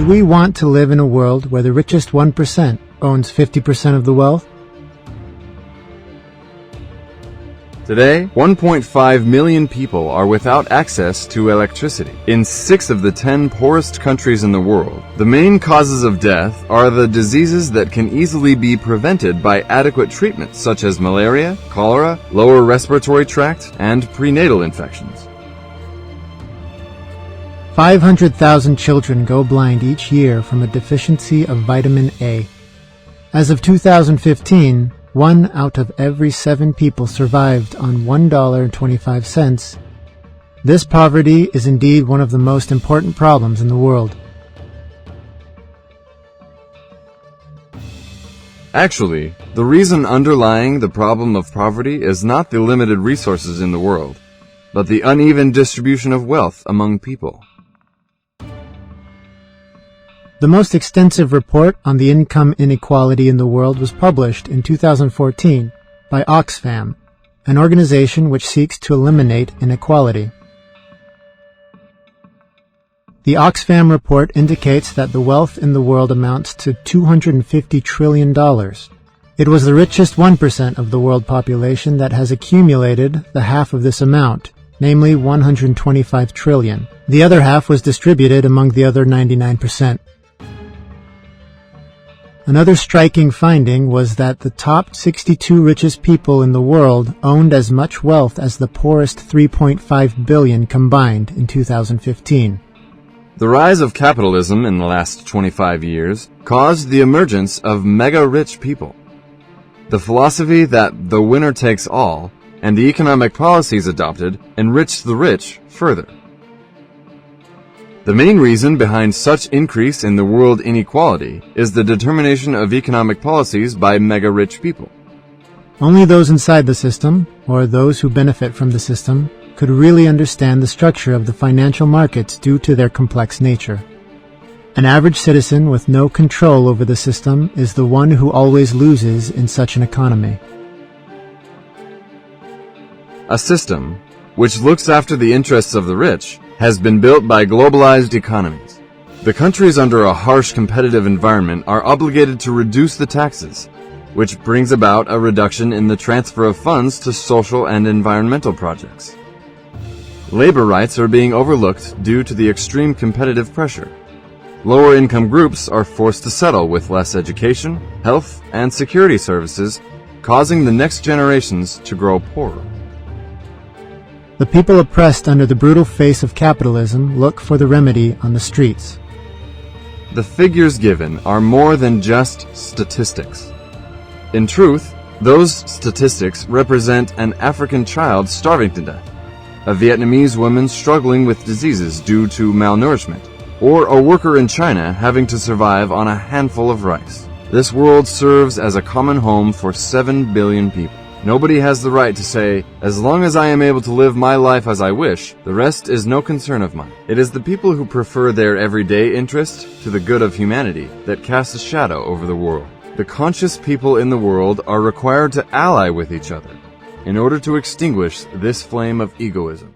we want to live in a world where the richest 1% owns 50% of the wealth? Today, 1.5 million people are without access to electricity. In 6 of the 10 poorest countries in the world, the main causes of death are the diseases that can easily be prevented by adequate treatments such as malaria, cholera, lower respiratory tract, and prenatal infections. 500,000 children go blind each year from a deficiency of vitamin A. As of 2015, 1 out of every 7 people survived on $1.25. This poverty is indeed one of the most important problems in the world. Actually, the reason underlying the problem of poverty is not the limited resources in the world, but the uneven distribution of wealth among people. The most extensive report on the income inequality in the world was published in 2014 by Oxfam, an organization which seeks to eliminate inequality. The Oxfam report indicates that the wealth in the world amounts to $250 trillion. It was the richest 1% of the world population that has accumulated the half of this amount, namely $125 trillion. The other half was distributed among the other 99%. Another striking finding was that the top 62 richest people in the world owned as much wealth as the poorest 3.5 billion combined in 2015. The rise of capitalism in the last 25 years caused the emergence of mega-rich people. The philosophy that the winner takes all and the economic policies adopted enriched the rich further. The main reason behind such increase in the world inequality is the determination of economic policies by mega-rich people. Only those inside the system, or those who benefit from the system, could really understand the structure of the financial markets due to their complex nature. An average citizen with no control over the system is the one who always loses in such an economy. A system which looks after the interests of the rich has been built by globalized economies. The countries under a harsh competitive environment are obligated to reduce the taxes, which brings about a reduction in the transfer of funds to social and environmental projects. Labor rights are being overlooked due to the extreme competitive pressure. Lower income groups are forced to settle with less education, health, and security services, causing the next generations to grow poorer. The people oppressed under the brutal face of capitalism look for the remedy on the streets. The figures given are more than just statistics. In truth, those statistics represent an African child starving to death, a Vietnamese woman struggling with diseases due to malnourishment, or a worker in China having to survive on a handful of rice. This world serves as a common home for 7 billion people. Nobody has the right to say, as long as I am able to live my life as I wish, the rest is no concern of mine. It is the people who prefer their everyday interest to the good of humanity that cast a shadow over the world. The conscious people in the world are required to ally with each other in order to extinguish this flame of egoism.